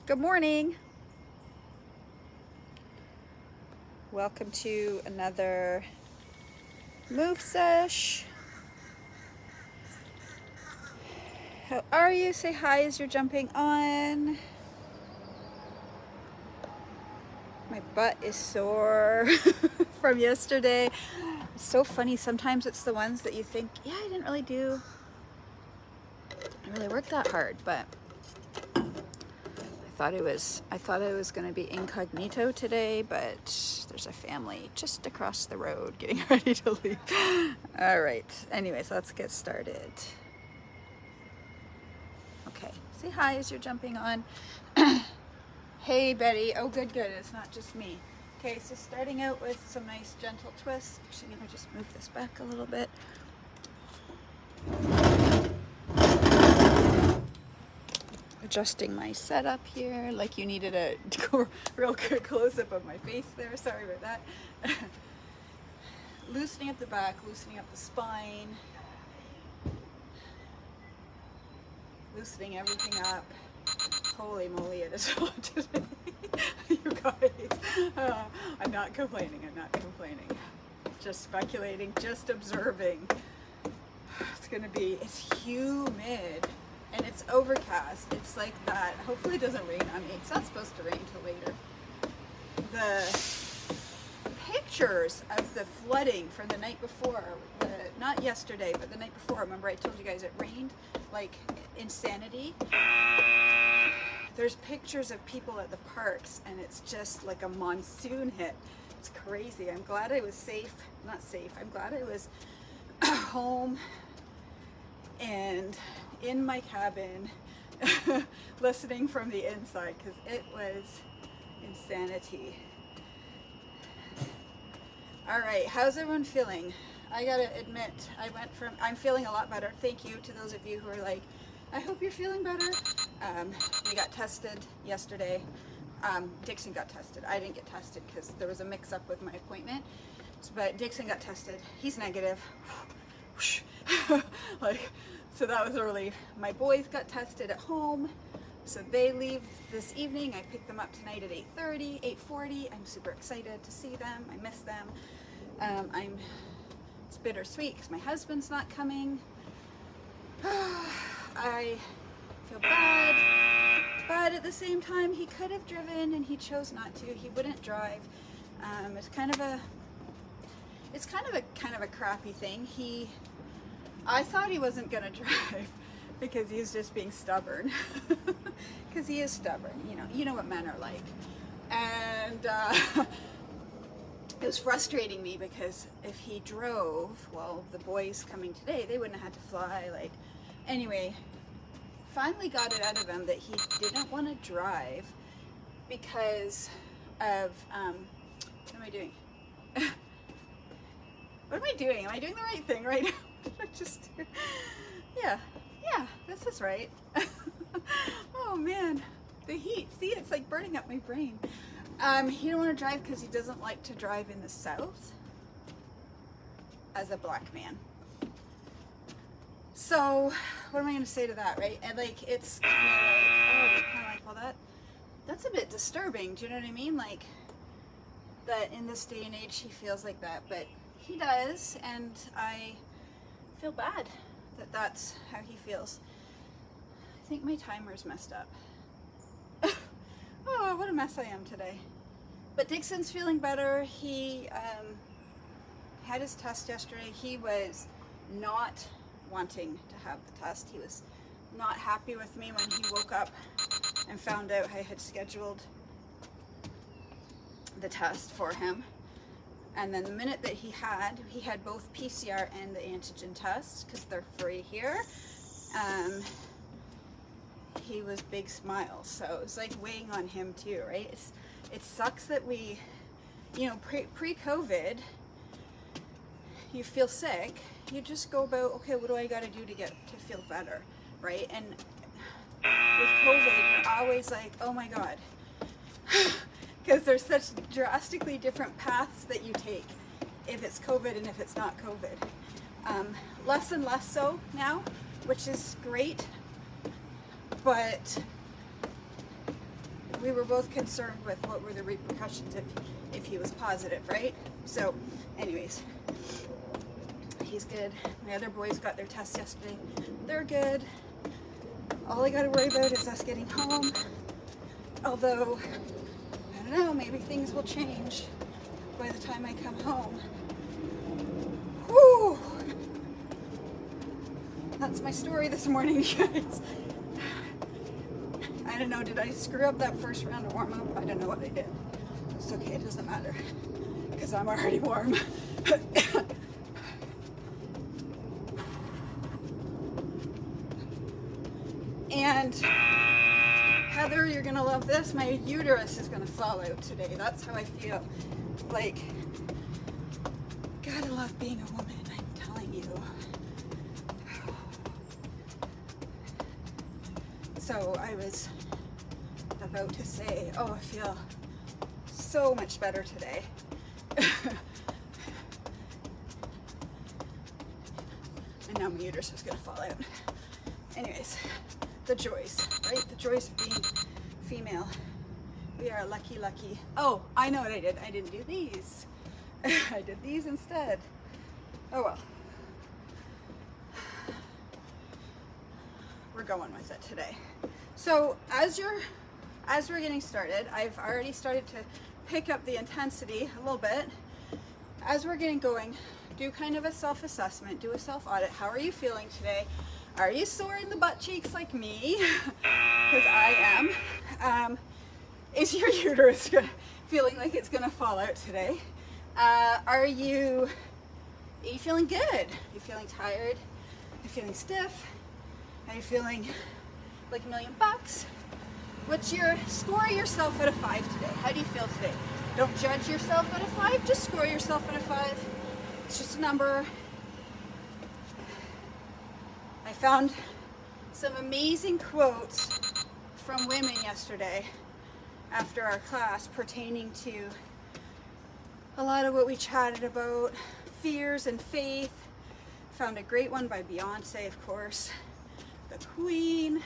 Good morning. Welcome to another move sesh. How are you? Say hi as you're jumping on. My butt is sore from yesterday. It's so funny. Sometimes it's the ones that you think, yeah, I didn't really work that hard, but I thought I was going to be incognito today, but there's a family just across the road getting ready to leave. All right. Anyways, let's get started. Okay. Say hi as you're jumping on. Hey, Betty. Oh, good. It's not just me. Okay, so starting out with some nice gentle twists. Actually, I'm going to just move this back a little bit. Adjusting my setup here, like you needed a real good close-up of my face there. Sorry about that. Loosening up the back, loosening up the spine, loosening everything up. Holy moly, it is hot today. You guys, I'm not complaining. Just speculating, just observing. It's humid. And it's overcast. It's like that. Hopefully it doesn't rain on me. It's not supposed to rain till later. The pictures of the flooding from the night before, not yesterday, but the night before, remember I told you guys it rained like insanity? There's pictures of people at the parks and it's just like a monsoon hit. It's crazy. I'm glad I was safe. Not safe. I'm glad I was home and in my cabin listening from the inside because it was insanity. All right, how's everyone feeling? I gotta admit, I'm feeling a lot better. Thank you to those of you who are like, I hope you're feeling better. We got tested yesterday. Dixon got tested. I didn't get tested because there was a mix up with my appointment, but Dixon got tested. He's negative. So that was a relief. My boys got tested at home, so they leave this evening. I pick them up tonight at 8:30, 8:40. I'm super excited to see them. I miss them. It's bittersweet because my husband's not coming. I feel bad, but at the same time, he could have driven and he chose not to. He wouldn't drive. It's kind of a crappy thing. I thought he wasn't gonna drive because he's just being stubborn. Because he is stubborn, you know what men are like. And it was frustrating me because if he drove, well, the boys coming today, they wouldn't have had to fly. Anyway, finally got it out of him that he didn't want to drive because of what am I doing? What am I doing? Am I doing the right thing right now? Yeah, this is right. Oh man, the heat. See, it's like burning up my brain. He don't want to drive because he doesn't like to drive in the south as a black man. So, what am I going to say to that, right? And it's kind of like, well, that's a bit disturbing. Do you know what I mean? Like, that in this day and age he feels like that, but he does, and I feel bad that that's how he feels. I think my timer's messed up. Oh, what a mess I am today. But Dixon's feeling better. He had his test yesterday. He was not wanting to have the test. He was not happy with me when he woke up and found out I had scheduled the test for him. And then the minute that he had both PCR and the antigen tests because they're free here. He was big smiles, so it was like weighing on him too, right? It sucks that we, pre-COVID, you feel sick, you just go about, okay, what do I got to do to feel better, right? And with COVID, you're always like, oh my God. Because there's such drastically different paths that you take if it's COVID and if it's not COVID. Less and less so now, which is great, but we were both concerned with what were the repercussions if he was positive, right? So anyways, he's good. My other boys got their tests yesterday. They're good. All I gotta worry about is us getting home. Although, I don't know, maybe things will change by the time I come home. Whew! That's my story this morning, guys. I don't know, did I screw up that first round of warm-up? I don't know what I did. It's okay, it doesn't matter, because I'm already warm. And Heather, you're gonna love this. My uterus is gonna fall out today. That's how I feel. Like, gotta love being a woman, I'm telling you. So I was about to say, oh, I feel so much better today. And now my uterus is gonna fall out. Anyways, the joys, right? The joys of being female. We are lucky, lucky. Oh, I know what I did. I didn't do these. I did these instead. Oh well. We're going with it today. So as we're getting started, I've already started to pick up the intensity a little bit. As we're getting going, do kind of a self-assessment, do a self-audit. How are you feeling today? Are you sore in the butt cheeks like me? Because I am. Is your uterus feeling like it's gonna fall out today? Are you feeling good? Are you feeling tired? Are you feeling stiff? Are you feeling like $1,000,000? What's your score yourself out of 5 today? How do you feel today? Don't judge yourself out of 5, just score yourself out of 5. It's just a number. I found some amazing quotes from women yesterday after our class pertaining to a lot of what we chatted about, fears and faith. Found a great one by Beyonce, of course, the Queen.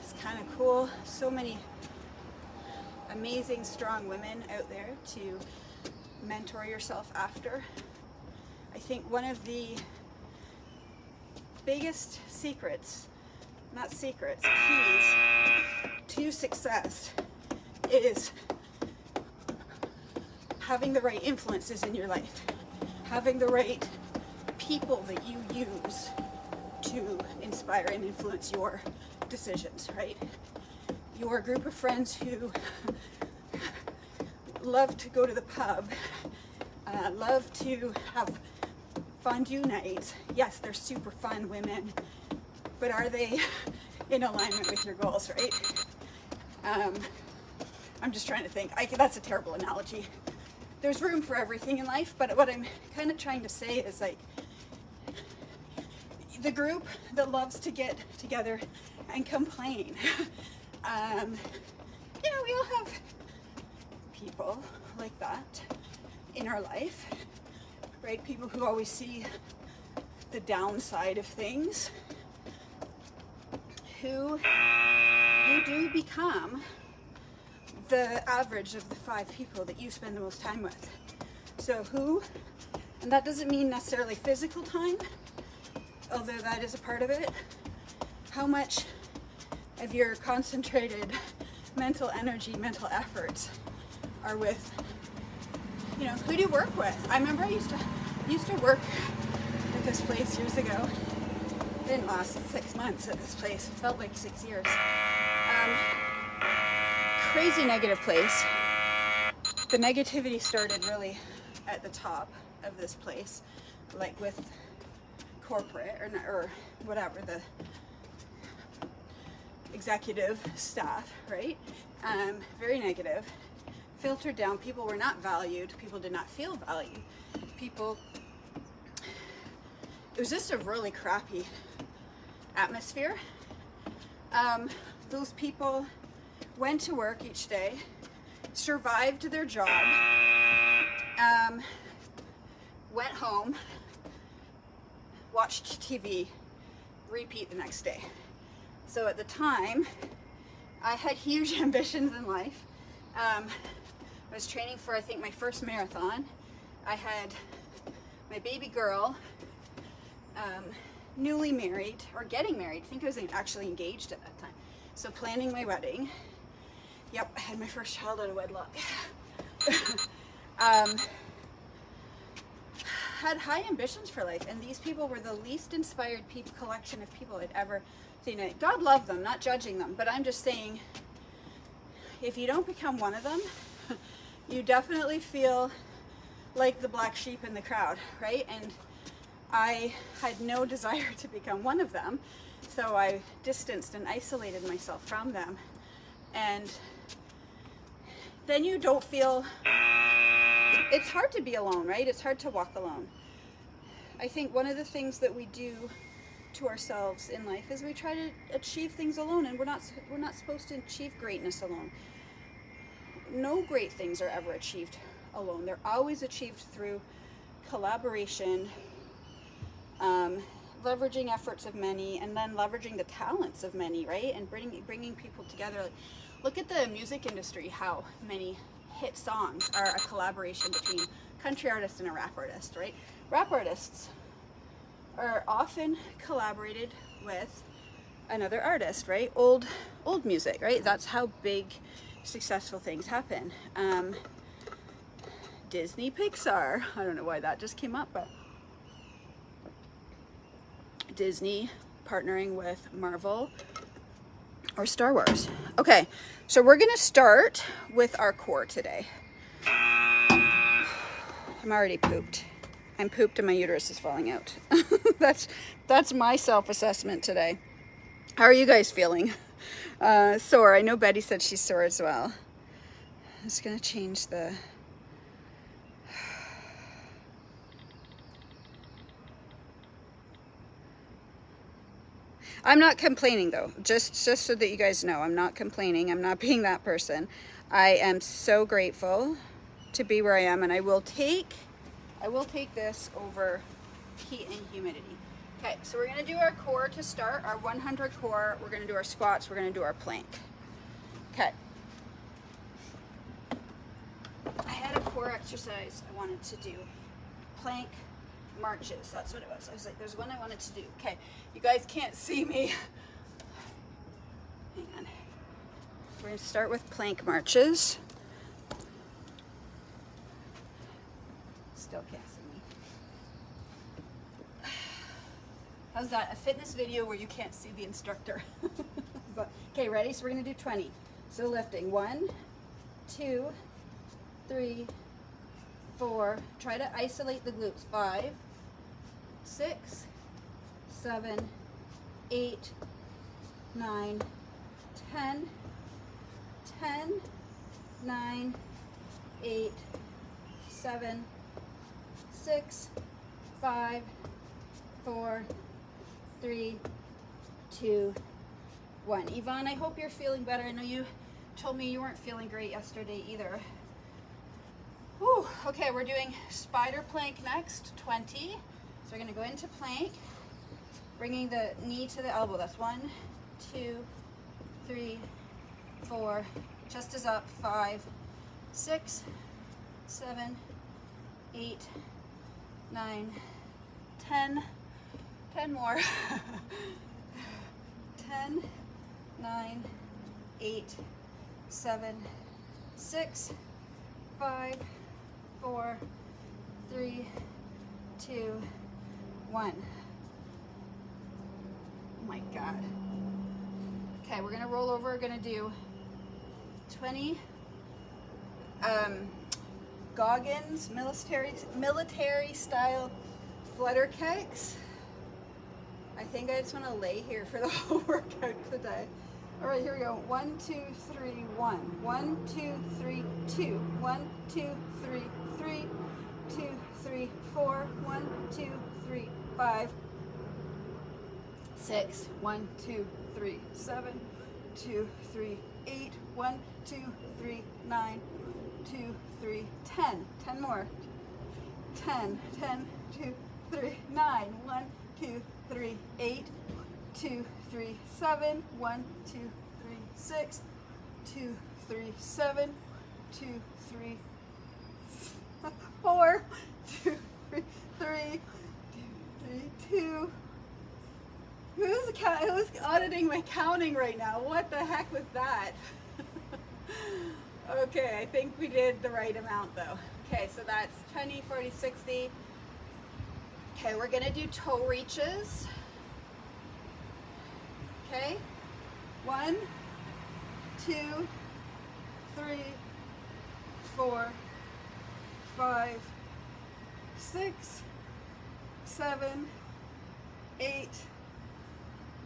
It's kind of cool. So many amazing, strong women out there to mentor yourself after. I think one of the biggest secrets, not secrets, keys to success is having the right influences in your life, having the right people that you use to inspire and influence your decisions, right? Your group of friends who love to go to the pub, love to have fondue nights. Yes, they're super fun women, but are they in alignment with your goals, right? I'm just trying to think. That's a terrible analogy. There's room for everything in life, but what I'm kind of trying to say is like the group that loves to get together and complain. You know, we all have people like that in our life, right? People who always see the downside of things, who you do become the average of the 5 people that you spend the most time with. So who, and that doesn't mean necessarily physical time, although that is a part of it. How much of your concentrated mental energy, mental efforts are with, you know, who do you work with? I remember I used to work at this place years ago. It didn't last 6 months at this place. It felt like 6 years. Crazy negative place. The negativity started really at the top of this place, like with corporate or whatever, the executive staff, right? Very negative. Filtered down. People were not valued. People did not feel valued. People, it was just a really crappy atmosphere. Those people went to work each day, survived their job, went home, watched TV, repeat the next day. So at the time, I had huge ambitions in life. I was training for, I think, my first marathon. I had my baby girl, newly married, or getting married. I think I was actually engaged at that time. So planning my wedding. Yep, I had my first child out of wedlock. Had high ambitions for life, and these people were the least inspired collection of people I'd ever seen. God love them, not judging them, but I'm just saying, if you don't become one of them, you definitely feel like the black sheep in the crowd, right? And I had no desire to become one of them, so I distanced and isolated myself from them. And then you don't feel, it's hard to be alone, right? It's hard to walk alone. I think one of the things that we do to ourselves in life is we try to achieve things alone, and we're not supposed to achieve greatness alone. No great things are ever achieved alone. They're always achieved through collaboration, leveraging efforts of many, and then leveraging the talents of many, right? And bringing people together. Like, look at the music industry, how many hit songs are a collaboration between country artist and a rap artist, right? Rap artists are often collaborated with another artist, right? Old music, right? That's how big successful things happen. Disney, Pixar, I don't know why that just came up, but Disney partnering with Marvel or Star Wars. Okay, so we're gonna start with our core today. I'm already pooped. I'm pooped and my uterus is falling out. That's my self-assessment today. How are you guys feeling? Sore. I know Betty said she's sore as well. I'm just gonna change the... I'm not complaining though, just so that you guys know, I'm not complaining. I'm not being that person. I am so grateful to be where I am, and I will take this over heat and humidity. Okay, so we're gonna do our core to start, our 100 core. We're gonna do our squats, we're gonna do our plank. Okay. I had a core exercise I wanted to do. Plank marches, that's what it was. I was like, there's one I wanted to do. Okay, you guys can't see me. Hang on. We're gonna start with plank marches. Still can't see me. How's that? A fitness video where you can't see the instructor. Okay, ready? So we're gonna do 20. So lifting, 1, 2, 3, 4. Try to isolate the glutes. 5, 6, 7, 8, 9, 10, 10, 9, 8, 7, 6, 5, 4, 3, 2, 1. Yvonne, I hope you're feeling better. I know you told me you weren't feeling great yesterday either. Whew. Okay, we're doing spider plank next, 20. So we're gonna go into plank, bringing the knee to the elbow. That's 1, 2, 3, 4. Chest is up. 5, 6, 7, 8, 9, 10. 10 more. 10, 9, 8, 7, 6, 5, 4, 3, 2, 1. Oh my God. Okay, we're gonna roll over. We're gonna do 20 Goggins military style flutter kicks. I think I just want to lay here for the whole workout today. All right, here we go. 1, 2, 3, 1. 1, 2, 3, 2. 1, 2, 3, 3. 2, 3, 4. 1, 2, 3, 5. 6. 1, 2, 3, 7. 2, 3, 8. 1, 2, 3, 9. 2, 3, 10. 10 more. 10, 10, 2, 3, 9. 1, 2, 3, 8, 2, 3, 7, 1, 2, 3, 6, 2, 3, 7, 2, 3, 4, 2, 3, 3, 2. Who's auditing my counting right now? What the heck was that? Okay, I think we did the right amount though. Okay, so that's 20, 40, 60. Okay, we're gonna do toe reaches. Okay, 1, 2, 3, 4, 5, 6, 7, 8,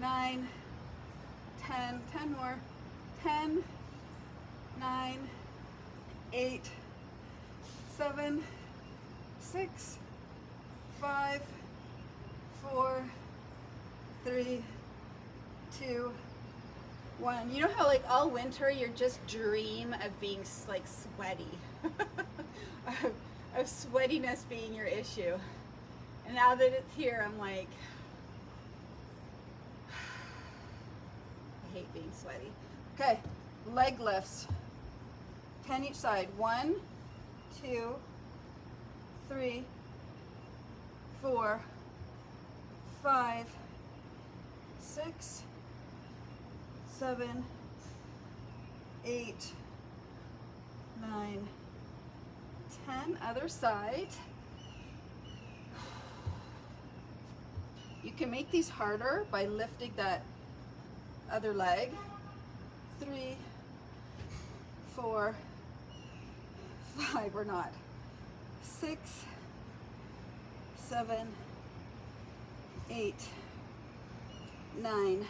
9, 10, 10 more, 10, 9, 8, 7, 6, 5, 4, 3, 2, 1. You know how like all winter you just dream of being like sweaty, of sweatiness being your issue, and now that it's here, I'm like, I hate being sweaty. Okay, leg lifts, 10 each side. 1, 2, 3, 4, 5, 6, 7, 8, 9, 10. Other side. You can make these harder by lifting that other leg. 3, 4, 5, or not. 6, 7, 8, 9,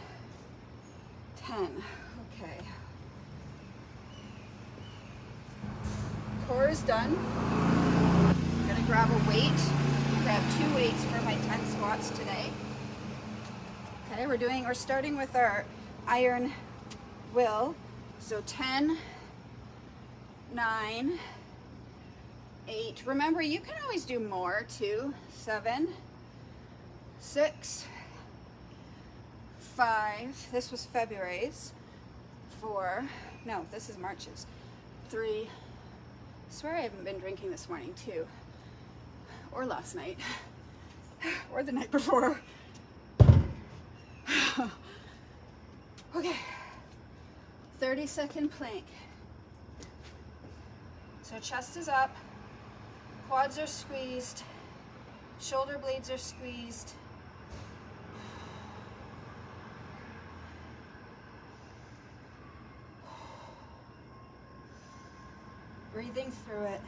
10. Okay. Core is done. I'm gonna grab a weight. Grab 2 weights for my 10 squats today. Okay, we're starting with our iron will. So 10, 9, 8. Remember, you can always do more too. 7, 6, 5. This was February's. 4. No, this is March's. 3. I swear I haven't been drinking this morning too. Or last night. Or the night before. Okay. 30-second plank. So chest is up, quads are squeezed, shoulder blades are squeezed. Breathing through it.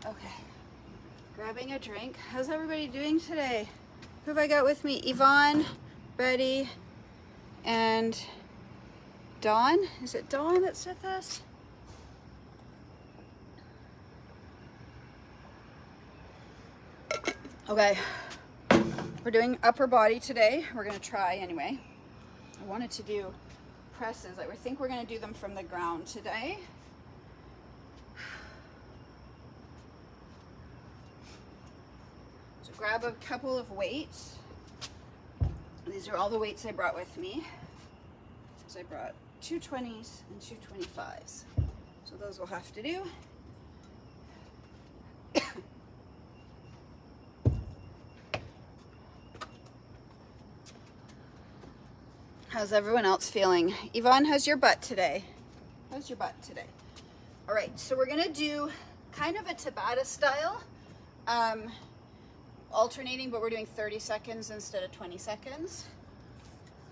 Okay, grabbing a drink. How's everybody doing today? Who have I got with me? Yvonne, Betty, and Dawn. Is it Dawn that's with us? Okay, we're doing upper body today. We're gonna try anyway. I wanted to do presses. I think we're gonna do them from the ground today. So grab a couple of weights. These are all the weights I brought with me. So I brought 2 20s and 2 25s. So those will have to do. How's everyone else feeling? Yvonne, how's your butt today? How's your butt today? All right, so we're gonna do kind of a Tabata style, alternating, but we're doing 30 seconds instead of 20 seconds.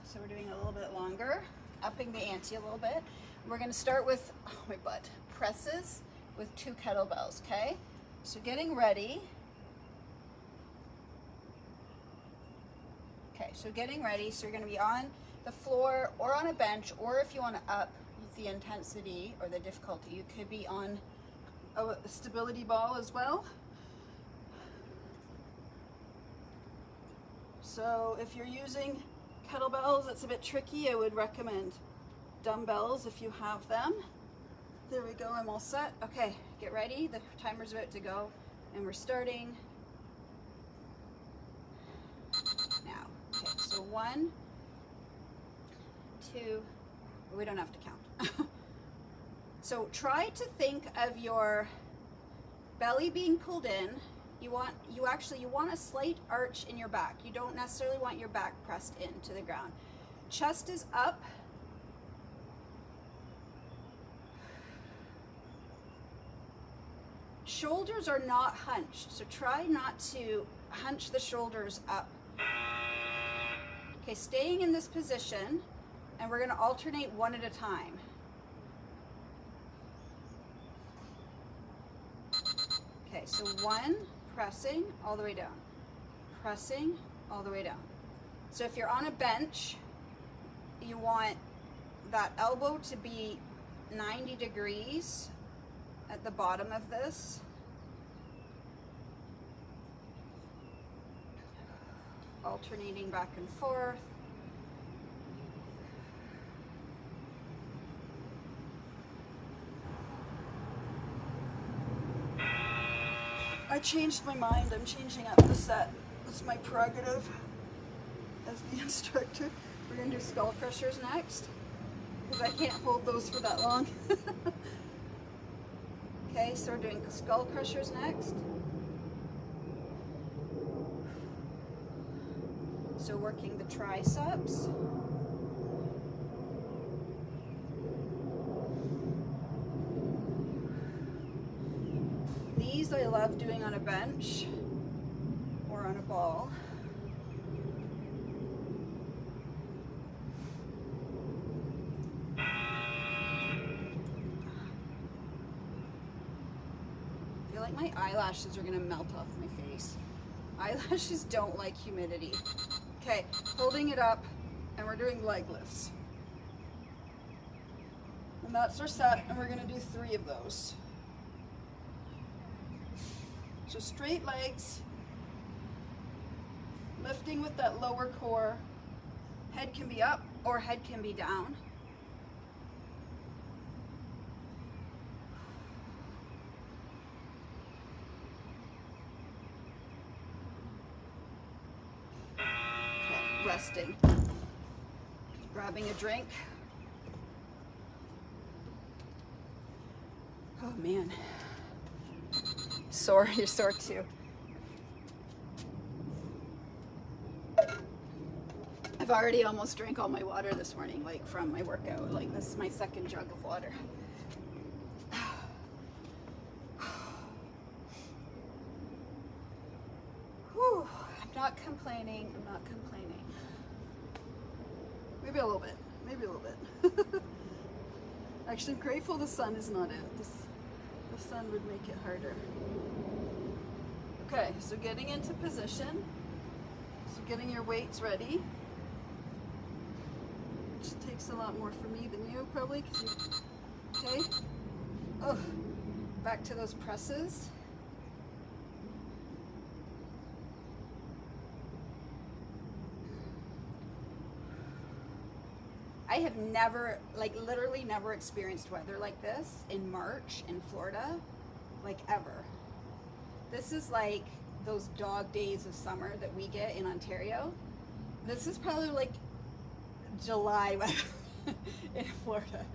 So we're doing a little bit longer, upping the ante a little bit. We're gonna start with, oh my butt, presses with 2 kettlebells, okay? So getting ready. Okay, so getting ready, so you're gonna be on the floor or on a bench, or if you want to up the intensity or the difficulty, you could be on a stability ball as well. So if you're using kettlebells, it's a bit tricky. I would recommend dumbbells if you have them. There we go, I'm all set. Okay, get ready. The timer's about to go and we're starting now. Okay, so 1, 2, we don't have to count. So try to think of your belly being pulled in. You want a slight arch in your back. You don't necessarily want your back pressed into the ground. Chest is up. Shoulders are not hunched, so try not to hunch the shoulders up. Okay, staying in this position, and we're gonna alternate one at a time. Okay, so 1, pressing all the way down, pressing all the way down. So if you're on a bench, you want that elbow to be 90 degrees at the bottom of this. Alternating back and forth. I changed my mind. I'm changing up the set. It's my prerogative as the instructor. We're going to do skull crushers next because I can't hold those for that long. Okay, so we're doing skull crushers next. So working the triceps. These I love doing on a bench or on a ball. I feel like my eyelashes are gonna melt off my face. Eyelashes don't like humidity. Okay, holding it up, and we're doing leg lifts. And that's our set, and we're gonna do 3 of those. So straight legs, lifting with that lower core. Head can be up or head can be down. Okay, resting. Grabbing a drink. Oh man. Sore, you're sore too. I've already almost drank all my water this morning, like from my workout. Like this is my 2nd jug of water. Whew, I'm not complaining, I'm not complaining. Maybe a little bit, maybe a little bit. Actually, I'm grateful the sun is not in. The sun would make it harder. Okay, so getting into position. So getting your weights ready. Which takes a lot more for me than you probably. Okay. Oh, back to those presses. I have never, like literally never experienced weather like this in March in Florida, like ever. This is like those dog days of summer that we get in Ontario. This is probably like July weather in Florida.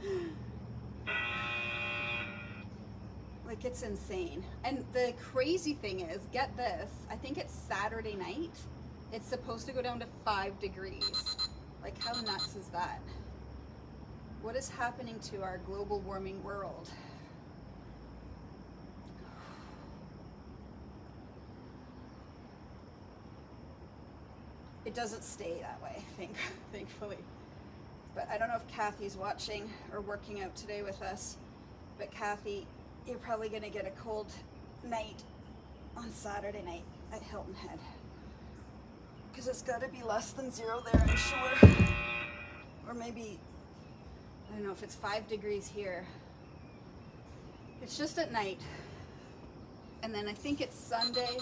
Like it's insane. And the crazy thing is, get this, I think it's Saturday night, it's supposed to go down to 5 degrees. Like how nuts is that? What is happening to our global warming world? It doesn't stay that way, thankfully. But I don't know if Kathy's watching or working out today with us, but Kathy, you're probably gonna get a cold night on Saturday night at Hilton Head. Because it's gotta be less than 0 there, I'm sure. Or maybe, I don't know if it's 5 degrees here. It's just at night. And then I think it's Sunday.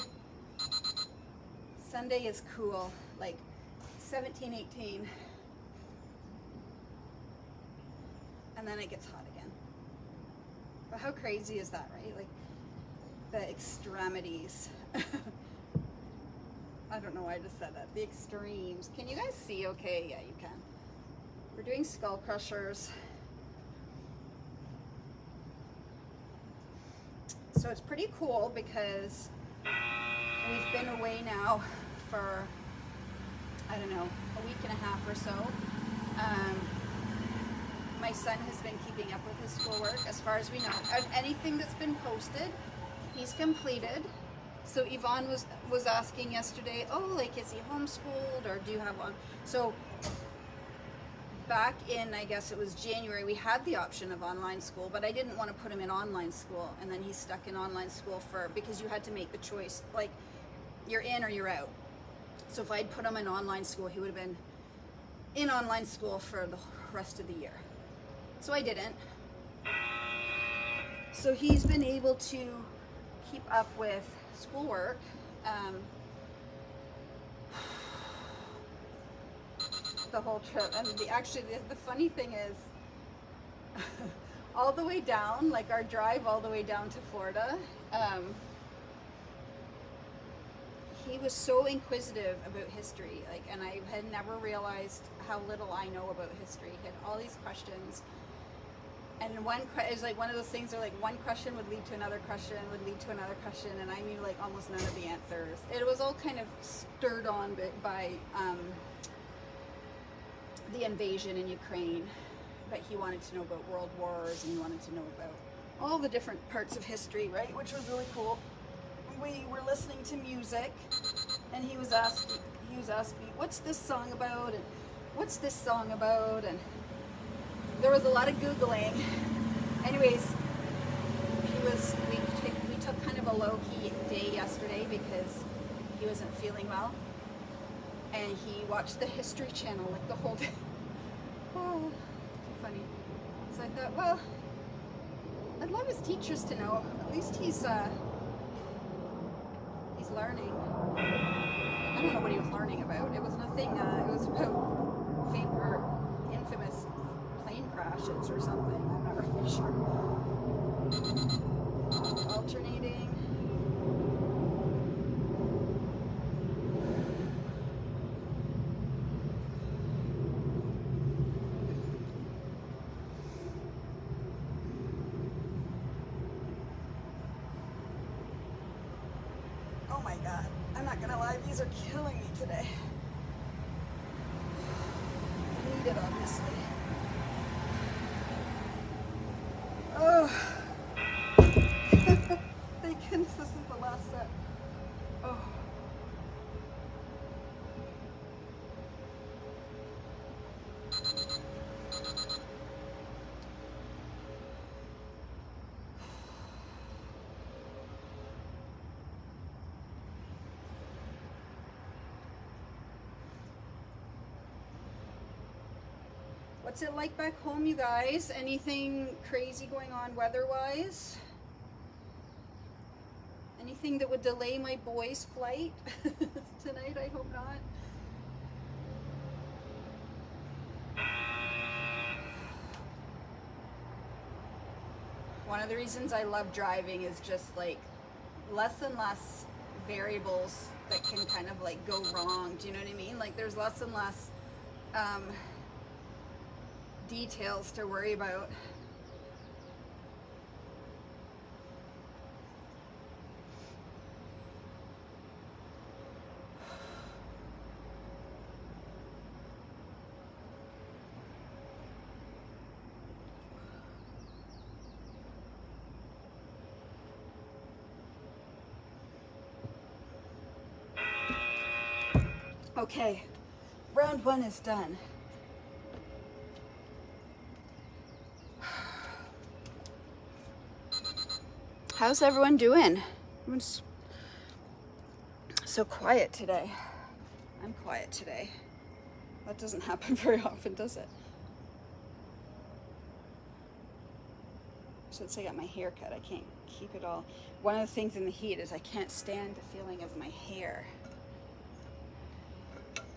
Sunday is cool, like 17, 18. And then it gets hot again. But how crazy is that, right? Like the extremities. I don't know why I just said that. The extremes. Can you guys see okay? Yeah, you can. We're doing skull crushers. So it's pretty cool because we've been away now for, I don't know, a week and a half or so. My son has been keeping up with his schoolwork as far as we know. Anything that's been posted, he's completed. So Yvonne was asking yesterday, oh, like, is he homeschooled or do you have one? So back in, I guess it was January, we had the option of online school, but I didn't want to put him in online school. And then he's stuck in online school because you had to make the choice, like, you're in or you're out. So if I'd put him in online school, he would have been in online school for the rest of the year. So I didn't. So he's been able to keep up with schoolwork. The whole trip. And the funny thing is, all the way down, like our drive all the way down to Florida, he was so inquisitive about history, like, and I had never realized how little I know about history. He had all these questions, and it was like one of those things where like one question would lead to another question, would lead to another question, and I knew like almost none of the answers. It was all kind of stirred on by the invasion in Ukraine, but he wanted to know about world wars, and he wanted to know about all the different parts of history, right, which was really cool. We were listening to music, and he was asking me, what's this song about, and what's this song about, and there was a lot of Googling. Anyways, we took kind of a low-key day yesterday because he wasn't feeling well, and he watched the History Channel like the whole day. Oh, too funny. So I thought, well, I'd love his teachers to know. At least he's learning. I don't know what he was learning about. It was nothing. It was about infamous plane crashes or something. I'm not really sure. Alternating. Oh my God, I'm not gonna lie, these are killing me today. I need it, obviously. Oh, thank goodness this is the last set. Oh. What's it like back home, you guys? Anything crazy going on weather-wise? Anything that would delay my boys' flight tonight? I hope not. One of the reasons I love driving is just like less and less variables that can kind of like go wrong. Do you know what I mean? Like there's less and less details to worry about. Okay, round one is done. How's everyone doing? Everyone's so quiet today. I'm quiet today. That doesn't happen very often, does it? Since I got my hair cut, I can't keep it all. One of the things in the heat is I can't stand the feeling of my hair.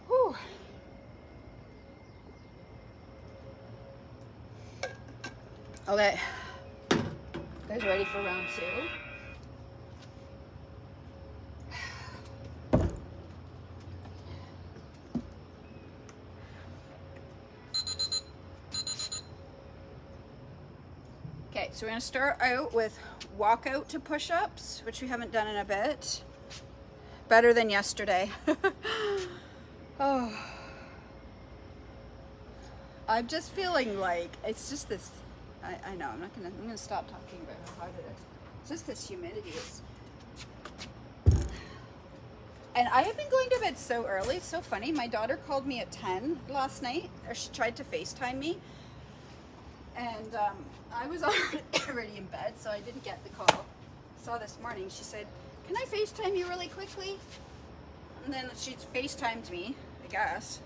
Whew. Okay. Guys ready for round 2? Okay, so we're gonna start out with walkout to push-ups, which we haven't done in a bit. Better than yesterday. Oh. I'm just feeling like it's just this. I know I'm gonna stop talking about how hard it is. It's just this humidity. And I have been going to bed so early. It's so funny. My daughter called me at 10 last night, or she tried to FaceTime me, and I was already in bed, so I didn't get the call. Saw this morning. She said, "Can I FaceTime you really quickly?" And then she FaceTimed me, I guess,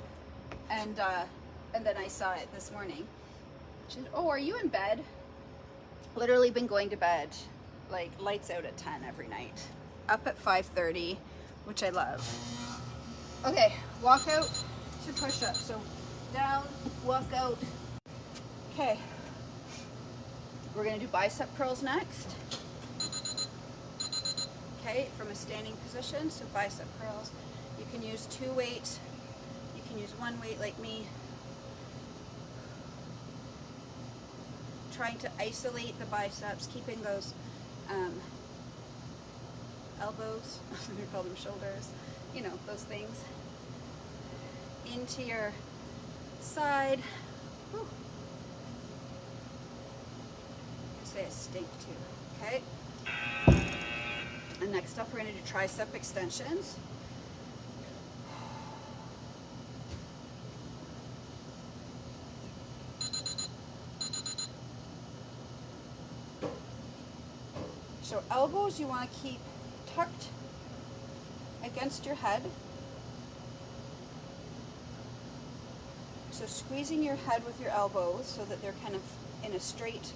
and then I saw it this morning. She said, "Oh, are you in bed?" Literally been going to bed like lights out at 10 every night. Up at 5:30, which I love. Okay, walk out to push up. So down, walk out. Okay. We're gonna do bicep curls next. Okay, from a standing position, so bicep curls. You can use 2 weights. You can use 1 weight like me. Trying to isolate the biceps, keeping those elbows, we call them shoulders, you know, those things, into your side. Whew. I say a stink too, okay? And next up, we're going to do tricep extensions. So elbows you want to keep tucked against your head. So squeezing your head with your elbows so that they're kind of in a straight,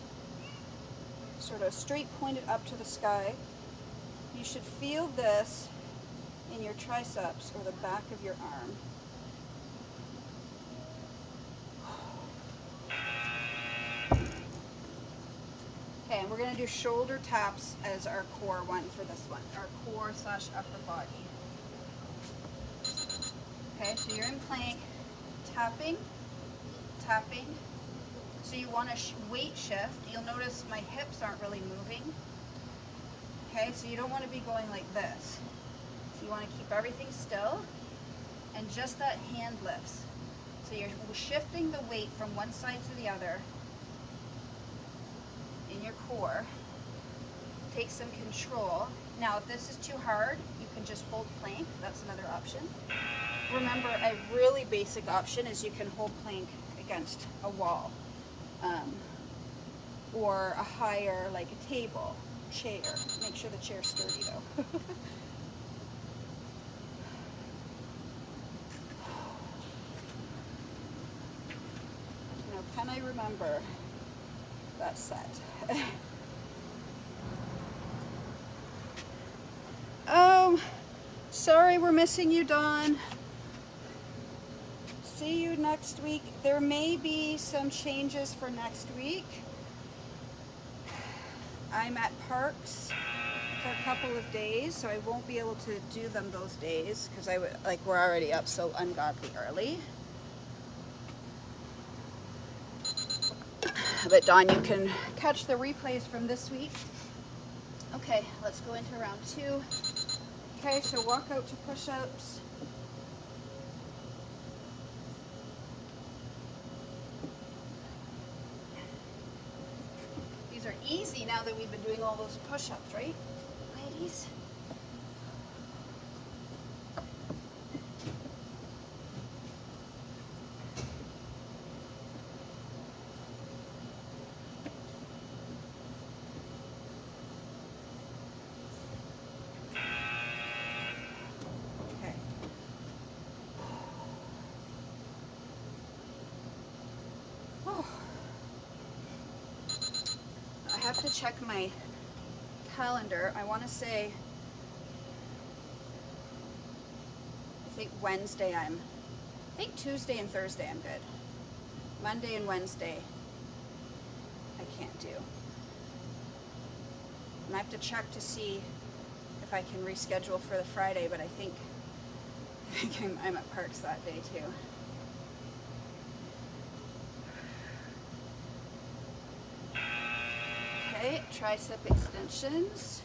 sort of straight pointed up to the sky. You should feel this in your triceps or the back of your arm. Okay, and we're going to do shoulder taps as our core one for this one, our core / upper body. Okay, so you're in plank, tapping, tapping. So you want to weight shift. You'll notice my hips aren't really moving. Okay, so you don't want to be going like this. You want to keep everything still, and just that hand lifts. So you're shifting the weight from one side to the other in your core. Take some control. Now, if this is too hard, you can just hold plank. That's another option. Remember, a really basic option is you can hold plank against a wall, or a higher, like a table, chair. Make sure the chair's sturdy though. Now, can I remember that set? Oh, sorry we're missing you, Dawn. See you next week. There may be some changes for next week. I'm at Parks for a couple of days, so I won't be able to do them those days because we're already up so ungodly early. But Dawn, you can catch the replays from this week. Okay, let's go into round 2. Okay, so walk out to push-ups. These are easy now that we've been doing all those push-ups, right, ladies? I have to check my calendar. I want to say, I think Tuesday and Thursday I'm good. Monday and Wednesday I can't do. I have to check to see if I can reschedule for the Friday, but I think I'm at Parks that day too. Okay, tricep extensions.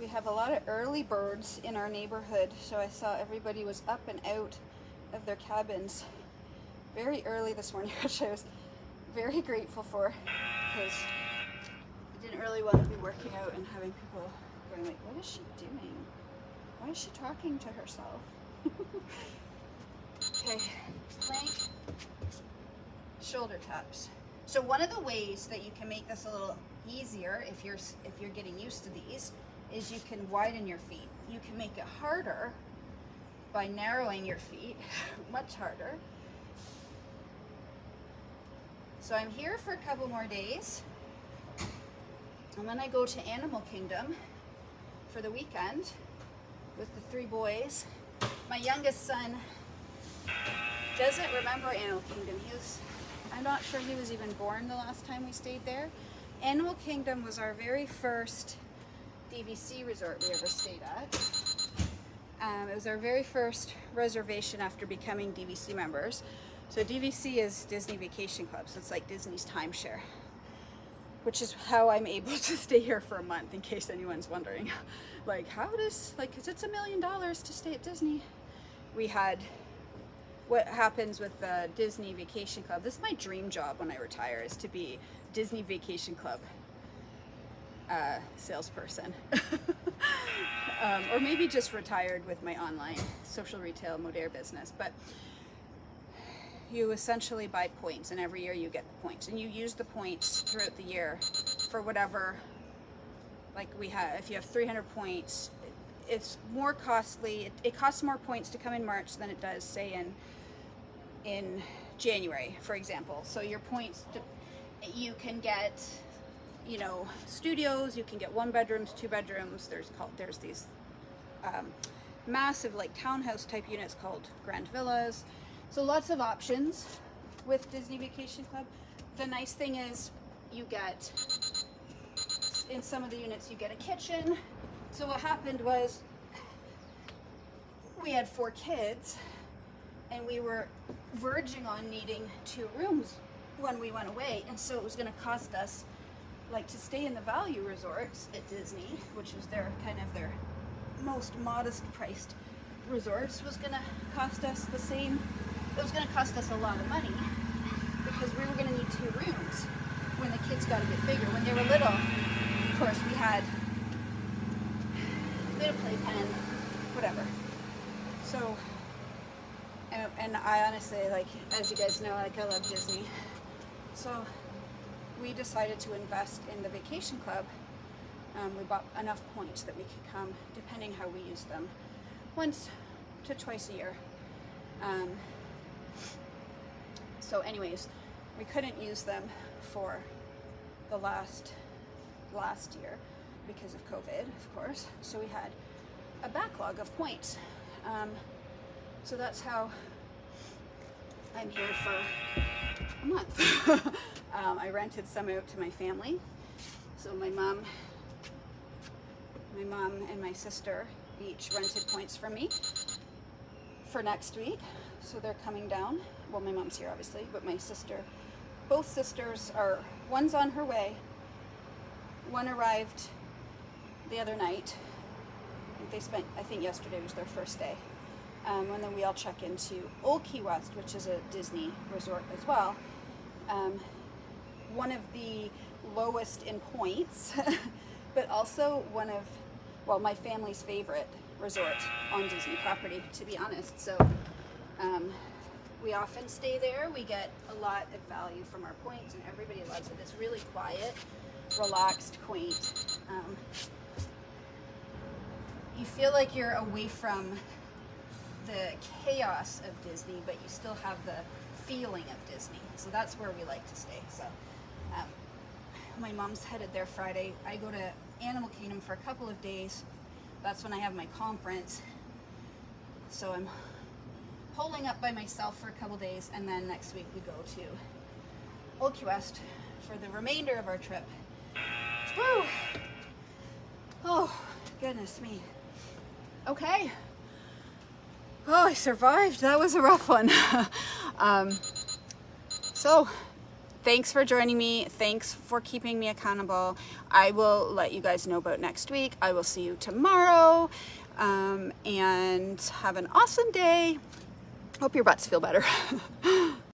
We have a lot of early birds in our neighborhood, so I saw everybody was up and out of their cabins very early this morning, which I was very grateful for, because I didn't really want to be working out and having people going like, what is she doing? Why is she talking to herself? Okay, plank, shoulder taps. So one of the ways that you can make this a little easier if you're getting used to these is you can widen your feet. You can make it harder by narrowing your feet, much harder. So I'm here for a couple more days, and then I go to Animal Kingdom for the weekend with the 3 boys. My youngest son doesn't remember Animal Kingdom. I'm not sure he was even born the last time we stayed there. Animal Kingdom was our very first DVC resort we ever stayed at. It was our very first reservation after becoming DVC members. So DVC is Disney Vacation Club, so it's like Disney's timeshare, which is how I'm able to stay here for a month, in case anyone's wondering. Like, how does, like, because it's $1 million to stay at Disney. We had, what happens with the Disney Vacation Club, this is my dream job when I retire, is to be Disney Vacation Club salesperson. Or maybe just retired with my online social retail Modere business. But you essentially buy points, and every year you get the points, and you use the points throughout the year for whatever, like we have, if you have 300 points, it's more costly. It costs more points to come in March than it does, say, in January, for example. So your points, you can get, you know, studios, you can get 1 bedrooms, 2 bedrooms. There's these massive, like, townhouse type units called Grand Villas. So lots of options with Disney Vacation Club. The nice thing is you get, in some of the units, you get a kitchen. So what happened was we had 4 kids, and we were verging on needing 2 rooms when we went away, and so it was going to cost us, like, to stay in the value resorts at Disney, which is their kind of their most modest priced resorts, was going to cost us the same. It was going to cost us a lot of money, because we were going to need 2 rooms when the kids got a bit bigger. When they were little, of course, we had a playpen, whatever. So, and I honestly, like, as you guys know, like, I love Disney. So we decided to invest in the vacation club. We bought enough points that we could come, depending how we use them, once to twice a year. So anyways, we couldn't use them for the last year because of COVID, of course. So we had a backlog of points. So that's how I'm here for a month. I rented some out to my family. So my mom and my sister each rented points from me for next week. So they're coming down. Well, my mom's here obviously, but my sister, both sisters are, one's on her way. One arrived the other night. They spent, I think yesterday was their first day. And then we all check into Old Key West, which is a Disney resort as well. One of the lowest in points, but also one of, well, my family's favorite resort on Disney property, to be honest. So we often stay there. We get a lot of value from our points, and everybody loves it. It's really quiet, relaxed, quaint. You feel like you're away from the chaos of Disney, but you still have the feeling of Disney. So that's where we like to stay. So my mom's headed there Friday. I go to Animal Kingdom for a couple of days. That's when I have my conference. So I'm holding up by myself for a couple days, and then next week we go to Old Key West for the remainder of our trip. Woo! Oh, goodness me. Okay. Oh, I survived. That was a rough one. So, thanks for joining me. Thanks for keeping me accountable. I will let you guys know about next week. I will see you tomorrow. And have an awesome day. Hope your butts feel better.